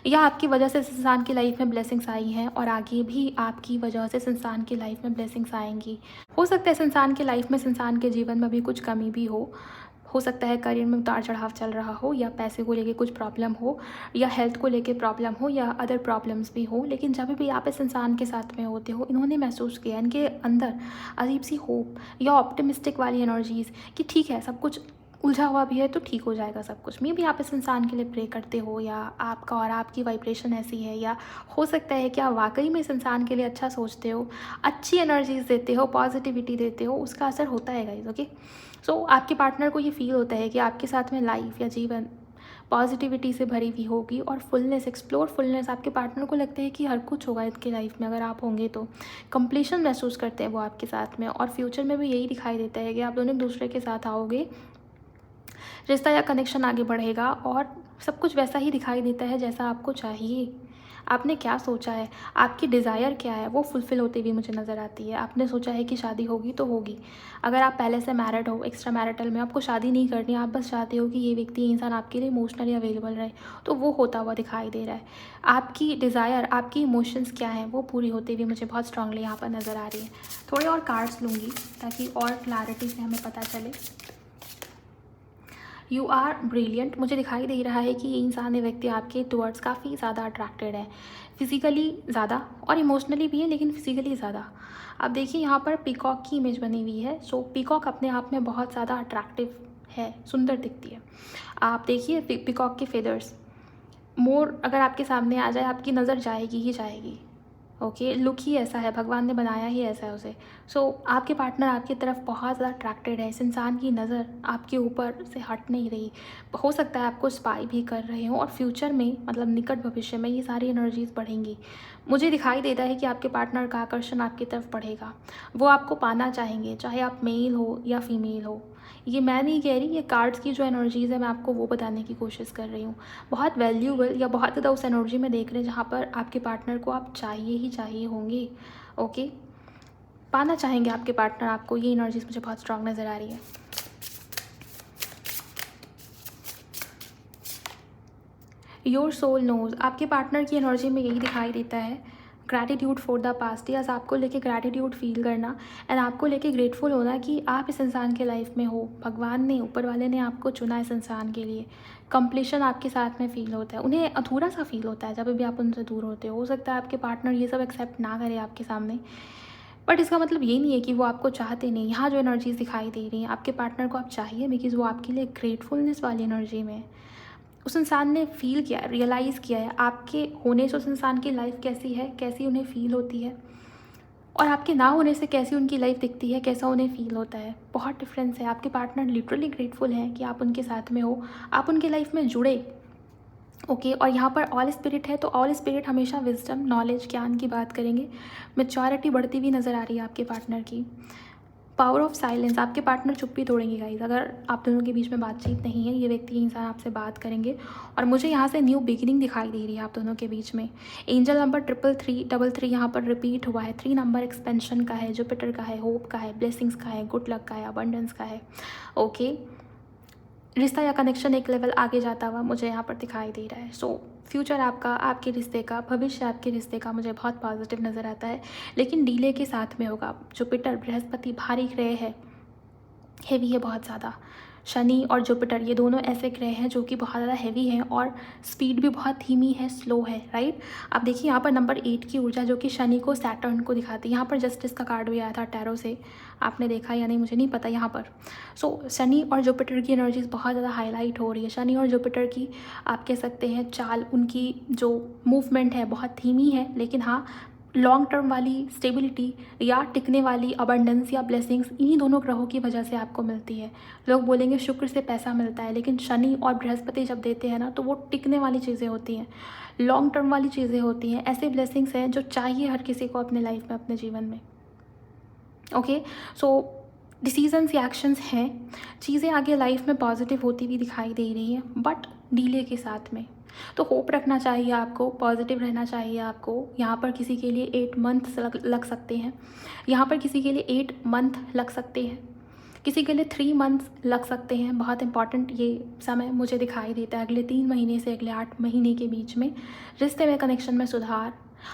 या आपकी वजह से इस इंसान की लाइफ में ब्लेसिंग्स आई हैं, और आगे भी आपकी वजह से इस इंसान की लाइफ में ब्लेसिंग्स आएंगी। हो सकता है इस इंसान की लाइफ में, इस इंसान के जीवन में भी कुछ कमी भी हो सकता है करियर में उतार चढ़ाव चल रहा हो, या पैसे को लेके कुछ प्रॉब्लम हो, या हेल्थ को लेके प्रॉब्लम हो, या अदर प्रॉब्लम्स भी हो। लेकिन जब भी आप इस इंसान के साथ में होते हो, इन्होंने महसूस किया, इनके अंदर अजीब सी होप या ऑप्टिमिस्टिक वाली एनर्जीज़ कि ठीक है, सब कुछ उलझा हुआ भी है तो ठीक हो जाएगा सब कुछ। मे बी आप इस इंसान के लिए प्रे करते हो, या आपका और आपकी वाइब्रेशन ऐसी है, या हो सकता है कि आप वाकई में इस इंसान के लिए अच्छा सोचते हो, अच्छी एनर्जीज देते हो, पॉजिटिविटी देते हो, उसका असर होता है गाइस। ओके, सो आपके पार्टनर को ये फील होता है कि आपके साथ में लाइफ या जीवन पॉजिटिविटी से भरी हुई होगी, और फुलनेस, एक्सप्लोर फुलनेस, आपके पार्टनर को लगता है कि हर कुछ होगा इनके लाइफ में अगर आप होंगे तो। कंप्लीशन महसूस करते हैं वो आपके साथ में, और फ्यूचर में भी यही दिखाई देता है कि आप दोनों एक दूसरे के साथ आओगे, रिश्ता या कनेक्शन आगे बढ़ेगा, और सब कुछ वैसा ही दिखाई देता है जैसा आपको चाहिए। आपने क्या सोचा है, आपकी डिज़ायर क्या है, वो फुलफ़िल होती हुई मुझे नज़र आती है। आपने सोचा है कि शादी होगी तो होगी। अगर आप पहले से मैरिड हो, एक्स्ट्रा मैरिटल में, आपको शादी नहीं करनी, आप बस चाहते हो कि ये व्यक्ति, ये इंसान आपके लिए इमोशनली अवेलेबल रहे, तो वो होता हुआ दिखाई दे रहा है। आपकी डिज़ायर, आपकी इमोशंस क्या हैं, वो पूरी होती हुई मुझे बहुत स्ट्रांगली यहाँ पर नज़र आ रही है। थोड़े और कार्ड्स लूँगी ताकि और क्लैरिटी से हमें पता चले। यू आर ब्रिलियंट, मुझे दिखाई दे रहा है कि ये इंसान, ये व्यक्ति आपके टुवर्ड्स काफ़ी ज़्यादा अट्रैक्टेड है, फिज़िकली ज़्यादा और इमोशनली भी है, लेकिन फिज़िकली ज़्यादा। अब देखिए यहाँ पर पीकॉक की इमेज बनी हुई है। सो पीकॉक अपने आप में बहुत ज़्यादा अट्रैक्टिव है, सुंदर दिखती है। आप देखिए पीकॉक के फेदर्स, मोर अगर आपके सामने आ जाए, आपकी नज़र जाएगी ही जाएगी। ओके, लुक ही ऐसा है, भगवान ने बनाया ही ऐसा है उसे। सो आपके पार्टनर आपकी तरफ बहुत ज़्यादा अट्रैक्टेड है। इस इंसान की नज़र आपके ऊपर से हट नहीं रही। हो सकता है आपको स्पाई भी कर रहे हों, और फ्यूचर में मतलब निकट भविष्य में ये सारी एनर्जीज़ बढ़ेंगी। मुझे दिखाई देता है कि आपके पार्टनर का आकर्षण आपकी तरफ बढ़ेगा। वो आपको पाना चाहेंगे, चाहे आप मेल हो या फीमेल हो। ये मैं नहीं कह रही, ये कार्ड्स की जो एनर्जीज़ है मैं आपको वो बताने की कोशिश कर रही हूँ। बहुत वैल्यूबल या बहुत ज़्यादा उस एनर्जी में देख रहे हैं जहाँ पर आपके पार्टनर को आप चाहिए ही चाहिए होंगे। ओके, पाना चाहेंगे आपके पार्टनर आपको, ये एनर्जीज़ मुझे बहुत स्ट्रांग नज़र आ रही है। योर सोल नोज़, आपके पार्टनर की एनर्जी में यही दिखाई देता है। Gratitude for the past, yes, आपको लेके ग्रैटिट्यूड फील करना एंड आपको लेके ग्रेटफुल होना कि आप इस इंसान के लाइफ में हो। भगवान ने, ऊपर वाले ने आपको चुना इस इंसान के लिए। कंप्लीशन आपके साथ में फ़ील होता है। उन्हें अधूरा सा फील होता है जब भी आप उनसे दूर होते हो सकता है आपके पार्टनर ये सब एक्सेप्ट ना करे आपके सामने, बट इसका मतलब ये नहीं है कि वो आपको चाहते नहीं। यहाँ जो एनर्जीज दिखाई दे रही हैं, आपके पार्टनर को आप चाहिए बिकॉज़ वो आपके लिए ग्रेटफुलनेस वाली एनर्जी में है। उस इंसान ने फ़ील किया है, रियलाइज़ किया है आपके होने से उस इंसान की लाइफ कैसी है, कैसी उन्हें फ़ील होती है, और आपके ना होने से कैसी उनकी लाइफ दिखती है, कैसा उन्हें फ़ील होता है। बहुत डिफरेंस है। आपके पार्टनर लिटरली ग्रेटफुल हैं कि आप उनके साथ में हो, आप उनके लाइफ में जुड़े। ओके, और यहाँ पर ऑल स्पिरिट है, तो ऑल स्पिरिट हमेशा विजडम, नॉलेज, ज्ञान की बात करेंगे। मैच्योरिटी बढ़ती हुई नज़र आ रही है आपके पार्टनर की। पावर ऑफ साइलेंस, आपके पार्टनर चुप्पी तोड़ेंगे गाइस। अगर आप दोनों के बीच में बातचीत नहीं है, ये व्यक्ति, इंसान आपसे बात करेंगे, और मुझे यहाँ से न्यू बिगिनिंग दिखाई दे रही है आप दोनों के बीच में। एंजल नंबर 333 यहाँ पर रिपीट हुआ है। 3 नंबर एक्सपेंशन का है, जुपिटर का है, होप का है, ब्लेसिंग्स का है, गुड लक का है, अबंडेंस का है। ओके, रिश्ता या कनेक्शन एक लेवल आगे जाता हुआ मुझे यहाँ पर दिखाई दे रहा है। सो फ्यूचर आपका, आपके रिश्ते का, भविष्य आपके रिश्ते का मुझे बहुत पॉजिटिव नज़र आता है, लेकिन डीले के साथ में होगा। जुपिटर, बृहस्पति भारी ग्रह है, हेवी है बहुत ज़्यादा। शनि और जुपिटर ये दोनों ऐसे ग्रह हैं जो कि बहुत ज़्यादा हैवी हैं, और स्पीड भी बहुत धीमी है, स्लो है, राइट। अब देखिए यहाँ पर नंबर 8 की ऊर्जा जो कि शनि को, सैटर्न को दिखाती है। यहाँ पर जस्टिस का कार्ड भी आया था टैरो से, आपने देखा या नहीं मुझे नहीं पता यहाँ पर। सो शनि और जुपिटर की एनर्जीज बहुत ज़्यादा हाईलाइट हो रही है। शनि और जुपिटर की आप कह सकते हैं चाल, उनकी जो मूवमेंट है बहुत धीमी है, लेकिन हाँ लॉन्ग टर्म वाली स्टेबिलिटी या टिकने वाली अबंडेंस या ब्लेसिंग्स इन्हीं दोनों ग्रहों की वजह से आपको मिलती है। लोग बोलेंगे शुक्र से पैसा मिलता है, लेकिन शनि और बृहस्पति जब देते हैं ना, तो वो टिकने वाली चीज़ें होती हैं, लॉन्ग टर्म वाली चीज़ें होती हैं। ऐसे ब्लेसिंग्स हैं जो चाहिए हर किसी को अपने लाइफ में, अपने जीवन में। ओके, सो डिसीजंस या एक्शंस हैं, चीज़ें आगे लाइफ में पॉजिटिव होती हुई दिखाई दे रही हैं, बट डीले के साथ में। तो होप रखना चाहिए आपको, पॉजिटिव रहना चाहिए आपको। यहाँ पर किसी के लिए 8 मंथ लग सकते हैं, यहाँ पर किसी के लिए 8 मंथ लग सकते हैं, किसी के लिए 3 मंथ्स लग सकते हैं। बहुत इंपॉर्टेंट ये समय मुझे दिखाई देता है। अगले 3 महीने से अगले 8 महीने के बीच में रिश्ते में, कनेक्शन में सुधार,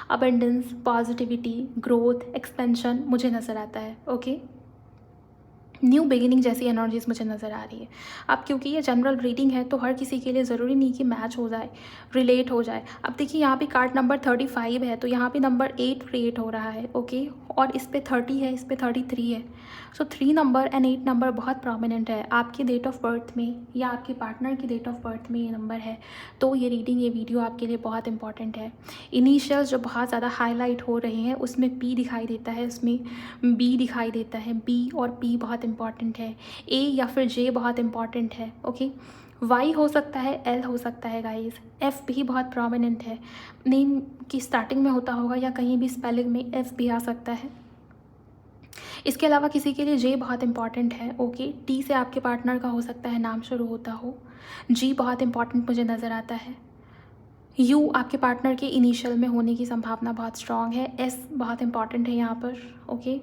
अबंडेंस, पॉजिटिविटी, ग्रोथ, एक्सपेंशन मुझे नज़र आता है। ओके, न्यू बिगिनिंग जैसी एनर्जीज मुझे नज़र आ रही है। अब क्योंकि ये जनरल रीडिंग है तो हर किसी के लिए ज़रूरी नहीं कि मैच हो जाए, रिलेट हो जाए। अब देखिए यहाँ पे कार्ड नंबर 35 है, तो यहाँ पे नंबर 8 क्रिएट हो रहा है। ओके, और इस पे 30 है, इस पे 33 है। सो 3 नंबर एंड 8 नंबर बहुत प्रोमिनेंट है आपकी डेट ऑफ बर्थ में, या आपके पार्टनर की डेट ऑफ बर्थ में ये नंबर है। तो ये रीडिंग, ये वीडियो आपके लिए बहुत इंपॉर्टेंट है। इनिशियल्स जो बहुत ज़्यादा हाईलाइट हो रहे हैं, उसमें पी दिखाई देता है, उसमें बी दिखाई देता है। बी और पी बहुत इंपॉर्टेंट है। ए या फिर जे बहुत इंपॉर्टेंट है। ओके, वाई हो सकता है, एल हो सकता है गाइस। एफ भी बहुत प्रोमिनेंट है, नेम की स्टार्टिंग में होता होगा या कहीं भी स्पेलिंग में एफ भी आ सकता है। इसके अलावा किसी के लिए जे बहुत इंपॉर्टेंट है। ओके, टी से आपके पार्टनर का हो सकता है नाम शुरू होता हो। जी बहुत इंपॉर्टेंट मुझे नज़र आता है। यू आपके पार्टनर के इनिशियल में होने की संभावना बहुत स्ट्रॉन्ग है। एस बहुत इंपॉर्टेंट है यहाँ पर। ओके,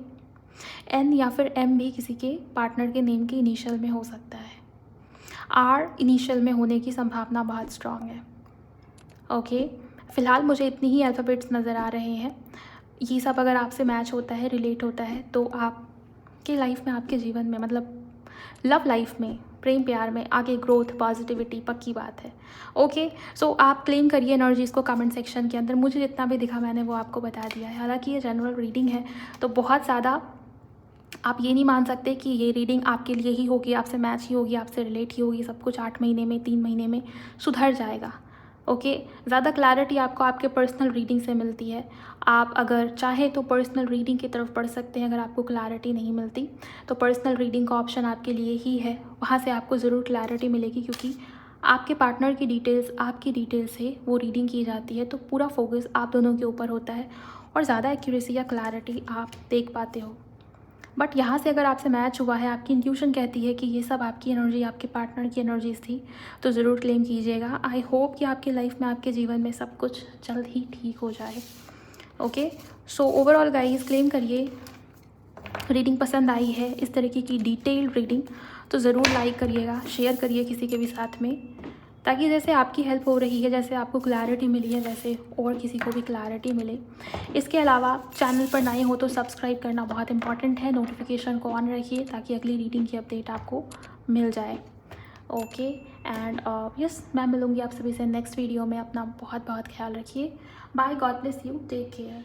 एन या फिर एम भी किसी के पार्टनर के नेम के इनिशियल में हो सकता है। आर इनिशियल में होने की संभावना बहुत स्ट्रॉन्ग है। ओके, फ़िलहाल मुझे इतनी ही अल्फ़ाबेट्स नज़र आ रहे हैं। ये सब अगर आपसे मैच होता है, रिलेट होता है, तो आपके लाइफ में, आपके जीवन में, मतलब लव लाइफ में, प्रेम प्यार में आगे ग्रोथ, पॉजिटिविटी पक्की बात है। ओके, सो आप क्लेम करिए एनर्जीज़ को कमेंट सेक्शन के अंदर। मुझे जितना भी दिखा मैंने वो आपको बता दिया है। हालांकि ये जनरल रीडिंग है, तो बहुत ज़्यादा आप ये नहीं मान सकते कि ये रीडिंग आपके लिए ही होगी, आपसे मैच ही होगी, आपसे रिलेट ही होगी। सब कुछ 8 महीने में, 3 महीने में सुधर जाएगा। ओके, ज़्यादा क्लैरिटी आपको आपके पर्सनल रीडिंग से मिलती है। आप अगर चाहे तो पर्सनल रीडिंग की तरफ बढ़ सकते हैं। अगर आपको क्लैरिटी नहीं मिलती तो पर्सनल रीडिंग का ऑप्शन आपके लिए ही है, वहाँ से आपको ज़रूर क्लैरिटी मिलेगी, क्योंकि आपके पार्टनर की डिटेल्स आपकी डिटेल्स से वो रीडिंग की जाती है, तो पूरा फोकस आप दोनों के ऊपर होता है और ज़्यादा एक्यूरेसी या क्लैरिटी आप देख पाते हो। बट यहाँ से अगर आपसे मैच हुआ है, आपकी इंट्यूशन कहती है कि ये सब आपकी एनर्जी, आपके पार्टनर की एनर्जीज थी, तो ज़रूर क्लेम कीजिएगा। आई होप कि आपकी लाइफ में, आपके जीवन में सब कुछ जल्द ही ठीक हो जाए। Okay, so overall guys, claim करिए रीडिंग पसंद आई है, इस तरीके की डिटेल्ड रीडिंग, तो ज़रूर लाइक करिएगा, शेयर करिए किसी के भी साथ में, ताकि जैसे आपकी हेल्प हो रही है, जैसे आपको क्लैरिटी मिली है, वैसे और किसी को भी क्लैरिटी मिले। इसके अलावा चैनल पर नए हो तो सब्सक्राइब करना बहुत इंपॉर्टेंट है, नोटिफिकेशन को ऑन रखिए ताकि अगली रीडिंग की अपडेट आपको मिल जाए। ओके, एंड यस, मैं मिलूँगी आप सभी से नेक्स्ट वीडियो में। अपना बहुत बहुत ख्याल रखिए। Bye, God bless you, take care.